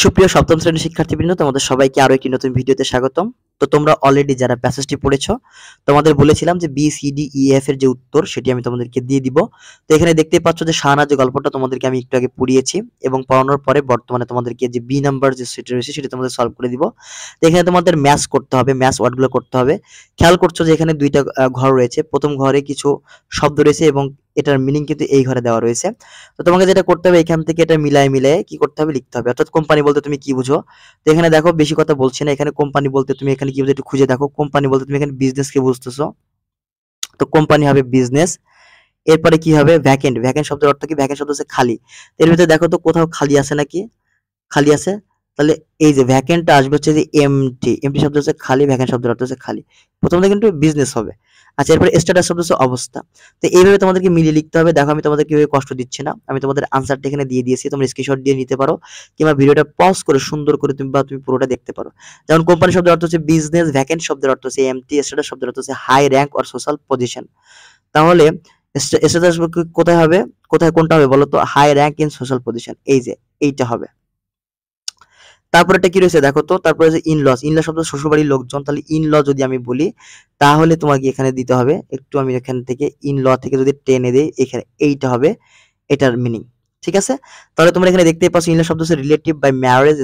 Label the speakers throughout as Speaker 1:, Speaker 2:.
Speaker 1: সুপ্রিয় সপ্তম শ্রেণীর শিক্ষার্থীবৃন্দ, তোমাদের সবাইকে আরো একটি নতুন ভিডিওতে স্বাগতম। তো তোমরা অলরেডি যারা প্যাসেজটি পড়েছো, তোমাদের বলেছিলাম যে B C D E F এর যে উত্তর সেটি আমি তোমাদেরকে দিয়ে দিব। তো এখানে দেখতেই পাচ্ছ যে শাহানা যে গল্পটা তোমাদেরকে আমি একটু আগে পড়িয়েছি এবং পড়ানোর পরে বর্তমানে তোমাদেরকে যে বি নাম্বার যে সেটা রয়েছে সেটা তোমাদের সলভ করে দিব। তো এখানে তোমাদের ম্যাথ করতে হবে, ম্যাথ ওয়ার্ডগুলো করতে হবে। খেয়াল করছো যে এখানে দুইটা ঘর রয়েছে। প্রথম ঘরে কিছু শব্দ রয়েছে এবং এটার মিনিং কিন্তু এই ঘরে দেওয়া রয়েছে। তো তোমাকে যেটা করতে হবে, এখান থেকে এটা মিলায়ে কি করতে হবে, লিখতে হবে। অর্থাৎ কোম্পানি বলতে তুমি কি বুঝো? তো এখানে দেখো, বেশি কথা বলছি না। এখানে কোম্পানি বলতে তুমি এখানে কি বুঝো একটু খুঁজে দেখো। কোম্পানি বলতে তুমি এখানে বিজনেস কে বুঝতেছো, তো কোম্পানি হবে বিজনেস। এরপরে কি হবে, ভ্যাকেন্ট। ভ্যাকেন্ট শব্দের অর্থ কি? ভ্যাকেন্ট শব্দ হচ্ছে খালি। এর ভিতরে দেখো তো কোথাও খালি আছে নাকি? খালি আছে। তাহলে এই যে ভ্যাকেন্টটা আসবে হচ্ছে যে এমটি। এমটি শব্দ হচ্ছে খালি, ভ্যাকেন্ট শব্দের অর্থ হচ্ছে খালি। প্রথমটা কিন্তু বিজনেস হবে। আচ্ছা, এরপরে স্ট্যাটাস শব্দ হচ্ছে অবস্থা। তো এইভাবে তোমাদেরকে মিলিয়ে লিখতে হবে। দেখো, আমি তোমাদের কিভাবে কষ্ট দিচ্ছি না, আমি তোমাদের আনসারটা এখানে দিয়ে দিয়েছি। তোমরা স্ক্রিনশট দিয়ে নিতে পারো কিংবা ভিডিওটা পজ করে সুন্দর করে তুমি পুরোটা দেখতে পারো। যেমন কোম্পানি শব্দের অর্থ হচ্ছে বিজনেস, ভ্যাকেন্ট শব্দের অর্থ হচ্ছে এমটি, স্ট্যাটাস শব্দের অর্থ হচ্ছে high rank or social position. তাহলে স্ট্যাটাস কোথায় হবে, কোথায় কোনটা হবে বলো তো? High rank in social position, এই যে এইটা হবে। তারপরে এটা কি রয়েছে দেখো তো, তারপরে যে ইনলস। ইনলস শব্দ শ্বশুরবাড়ির লোকজন। তাহলে ইনল যদি আমি বলি তাহলে তোমাকে এখানে দিতে হবে একটু, আমি এখান থেকে ইনল থেকে যদি টেনে দেই এখানে এইটা হবে এটার মিনিং। ঠিক আছে? তাহলে তোমরা এখানে দেখতেই পাচ্ছ ইনল শব্দ হচ্ছে relative by marriage,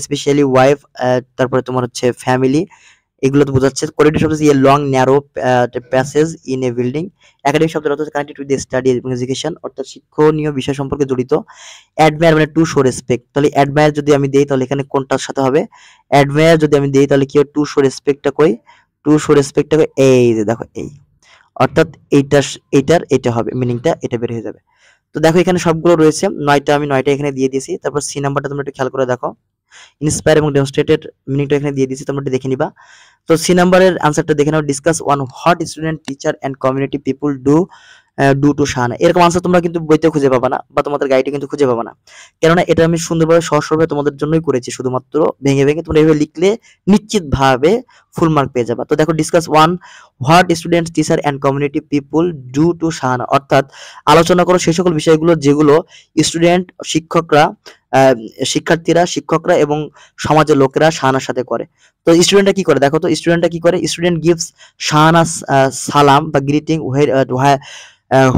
Speaker 1: specially wife, তারপরে তোমার হচ্ছে ফ্যামিলি, এগুলো তো বোঝাচ্ছে। করিডোর শব্দ হচ্ছে long narrow passage in a building. Academic শব্দের অর্থ হচ্ছে কানেক্টেড উইথ দ্য স্টাডি এবং এডুকেশন, অর্থাৎ শিক্ষণীয় বিষয় সম্পর্কে জড়িত। অ্যাডমায়ার মানে টু শো রেসপেক্ট। তাহলে অ্যাডমায়ার যদি আমি দেই তাহলে এখানে কোনটার সাথে হবে? অ্যাডমায়ার যদি আমি দেই তাহলে কি হবে? টু শো রেসপেক্টটা কই? টু শো রেসপেক্টটা কই? এই যে দেখো এই, অর্থাৎ এইটার এটা হবে, মিনিংটা এটা বের হয়ে যাবে। তো দেখো এখানে সবগুলো রয়েছে, আমি নয়টা এখানে দিয়ে দিয়েছি। তারপর সি নাম্বারটা তোমরা একটু খেয়াল করে দেখো। ইন্সপায়ার এবং ডেমনস্ট্রেটেড মিনিংটা এখানে দিয়ে দিয়েছি, তোমরা একটু দেখে নিবা। তো সি নাম্বারের আনসারটা দেখে নাও। Discuss one what student, teacher and community people do to Shahana. এরকম আনসার তোমরা কিন্তু বইতে খুঁজে পাবা না বা তোমাদের গাইডে কিন্তু খুঁজে পাবা না, কেননা এটা আমি সুন্দরভাবে সহজ সরলভাবে তোমাদের জন্যই করেছি। শুধুমাত্র ভেঙে ভেঙে তোমরা এইভাবে লিখলে নিশ্চিতভাবে ফুল মার্ক পেয়ে যাবা। তো দেখো, discuss one what students, teacher and community people do to Shahana, অর্থাৎ আলোচনা করো সেই সকল বিষয়গুলো যেগুলো স্টুডেন্ট, শিক্ষকরা, শিক্ষার্থীরা, শিক্ষকরা এবং সমাজের লোকেরা শাহানার সাথে করে। তো স্টুডেন্টরা কি করে দেখো তো, স্টুডেন্টরা কি করে? স্টুডেন্ট গিভস শাহানা সালাম বা গ্রিটিং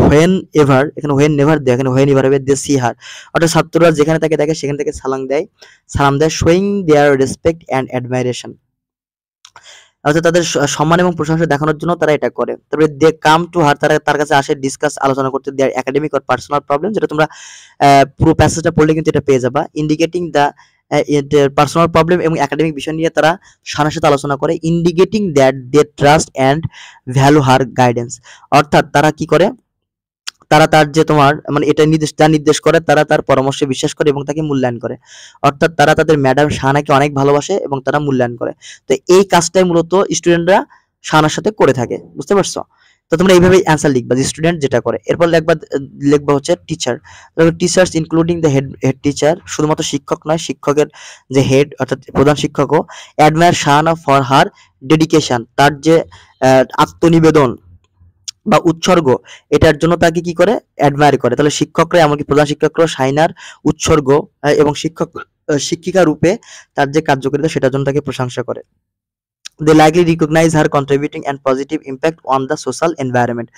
Speaker 1: হোয়েন এভার, এখানে হোয়েন নেভার দেয়, এখানে হোয়েন এভার হবে দে সি হার, অর্থাৎ ছাত্ররা যেখানে তাকে দেখে সেখান থেকে সালাম দেয় showing their respect and admiration, অর্থাৎ তাদের সম্মান এবং প্রশংসা দেখানোর জন্য তারা এটা করে। তারপরে দে কাম টু হার, তারা তার কাছে আসে ডিসকাস, আলোচনা করতে, their academic or personal problem, যেটা তোমরা পুরো প্যাসেজটা পড়লে কিন্তু এটা পেয়ে যাবা। ইন্ডিকেটিং দ্য পার্সোনাল প্রবলেম এবং একাডেমিক বিষয় নিয়ে তারা শাহানার সাথে আলোচনা করে। Indicating that they trust and value her guidance, অর্থাৎ তারা কি করে? তারা তার যে তোমার মানে এটা নির্দেশ করে, তারা তার পরামর্শে বিশ্বাস করে এবং তাকে মূল্যায়ন করে। অর্থাৎ তারা তাদের ম্যাডাম শাহানাকে অনেক ভালোবাসে এবং তারা মূল্যায়ন করে। তো এই কাজটাই মূলত স্টুডেন্টরা শাহানার সাথে করে থাকে, বুঝতে পারছো? তো তোমরা এইভাবেই অ্যান্সার লিখবা যে স্টুডেন্ট যেটা করে। এরপর লিখবা হচ্ছে teacher. Teachers including the head teacher, শুধুমাত্র শিক্ষক নয়, শিক্ষকের যে হেড অর্থাৎ প্রধান শিক্ষকও admire Shahana for her dedication, তার যে আত্মনিবেদন বা উৎসর্গ, এটার জন্য তাকে কি করে? অ্যাডমায়ার করে। তাহলে শিক্ষকরা, এমনকি প্রধান শিক্ষকরা শাহিনার উৎসর্গ এবং শিক্ষিকা রূপে তার যে কার্যকারিতা সেটার জন্য তাকে প্রশংসা করে। They likely recognize her contributing and positive impact on the social environment,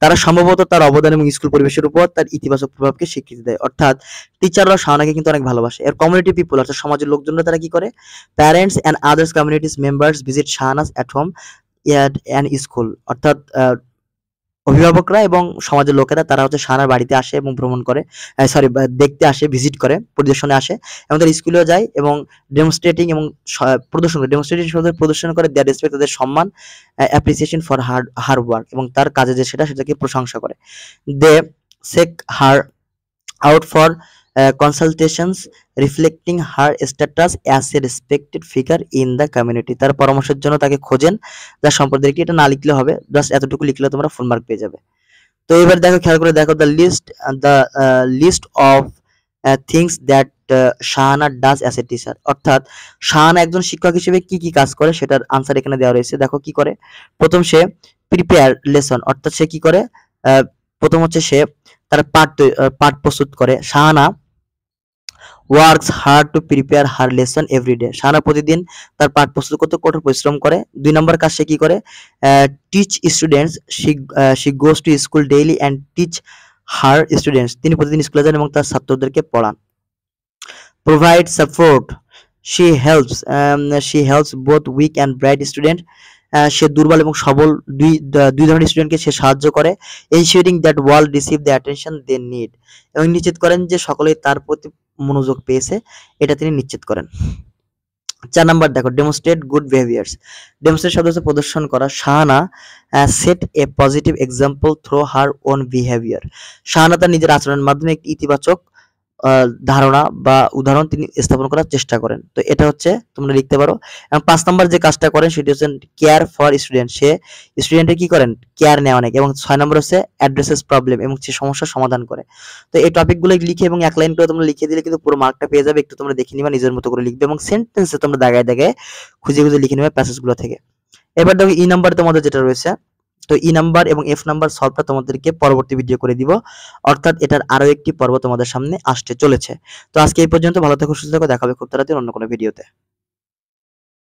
Speaker 1: তারা সম্ভবত তার অবদান এবং স্কুল পরিবেশের উপর তার ইতিবাচক প্রভাবকে স্বীকৃতি দেয়। অর্থাৎ টিচাররা শাহানাকে কিন্তু অনেক ভালোবাসে। এর কমিউনিটি পিপল অর্থাৎ সমাজের লোকজনরা তারা কি করে? Parents and others communities members visit Shahana's at home and school, অর্থাৎ অভিভাবকরা এবং সমাজের লোকেরা তারা হচ্ছে শাহানার বাড়িতে আসে এবং ভ্রমণ করে, দেখতে আসে, ভিজিট করে, পরিদর্শনে আসে এবং তারা স্কুলেও যায় এবং ডেমনস্ট্রেটিং এবং প্রদর্শন করে দেয়ার রেসপেক্ট, তাদের সম্মান, অ্যাপ্রিসিয়েশন ফর হার ওয়ার্ক, এবং তার কাজে যে সেটাকে প্রশংসা করে। দে সেক হার out for consultations reflecting her status as a respected figure in the community, তার পরামর্শের জন্য তাকে খোঁজেন, যার সম্পর্কে এটা না লিখলে হবে, জাস্ট এতটুকু লিখলে তোমরা ফুল মার্ক পেয়ে যাবে। তো এবার দেখো, খেয়াল করে দেখো, the list of things that Shahana does as a teacher, অর্থাৎ শাহানা একজন শিক্ষক হিসেবে কি কি কাজ করে সেটার আনসার এখানে দেওয়া রয়েছে। দেখো কি করে। প্রথম, সে প্রিপেয়ার লেসন, অর্থাৎ সে কি করে? প্রথম হচ্ছে সে তার পাঠ প্রস্তুত করে। Shahana works hard to prepare her lesson every day. Shahana প্রতিদিন তার পাঠ প্রস্তুত করতে কঠোর পরিশ্রম করে। 2 নম্বর কাজ সে কি করে? Teach students, she goes to school daily and teach her students. তিনি প্রতিদিন স্কুলে যান এবং তার ছাত্রদেরকে পড়ান। Provide support, she helps both weak and bright student। সে দুর্বল এবং সবল দুই ধরনের স্টুডেন্টকে সে সাহায্য করে। ensuring that all receive the attention they need, এবং নিশ্চিত করেন যে সকলেই তার প্রতি মনোযোগ পেয়েছে, এটা তিনি নিশ্চিত করেন। 4 নাম্বার দেখো, ডেমনস্ট্রেট গুড বিহেভিয়ার্স। ডেমনস্ট্রেট শব্দ হচ্ছে প্রদর্শন করা। Shahana set a positive example through her own behaviour. Shahana তার নিজের আচরণের মাধ্যমে একটি ইতিবাচক ধারণা বা উদাহরণ তিনি স্থাপন করার চেষ্টা করেন। তো এটা হচ্ছে তোমরা লিখতে পারো। এবং 5 নাম্বার যে কাজটা করেন সেটি হচ্ছে কেয়ার ফর স্টুডেন্ট। সে স্টুডেন্টের কি করেন? কেয়ার নেওয়া অনেক। এবং 6 নম্বর হচ্ছে অ্যাড্রেসেস প্রবলেম, এবং সে সমস্যার সমাধান করে। তো এই টপিকগুলো লিখে এবং এক লাইন করে তোমরা লিখে দিলে কিন্তু পুরো মার্কটা পেয়ে যাবে। একটু তোমরা দেখে নিবা, নিজের মতো করে লিখবে এবং সেন্টেন্সে তোমরা দাগায় দাগায় খুঁজে খুঁজে লিখে নেবে প্যাসেজগুলো থেকে। এবার দেখো ই নাম্বার তোমাদের যেটা রয়েছে, তো ই নাম্বার এবং এফ নাম্বার সলভটা তোমাদেরকে পরবর্তী ভিডিও করে দিব, অর্থাৎ এটার আরো একটি পর্ব তোমাদের সামনে আসতে চলেছে। তো আজকে এই পর্যন্ত, ভালো থেকো, সুস্থ থেকো, দেখা হবে খুব তাড়াতাড়ি অন্য কোনো ভিডিওতে।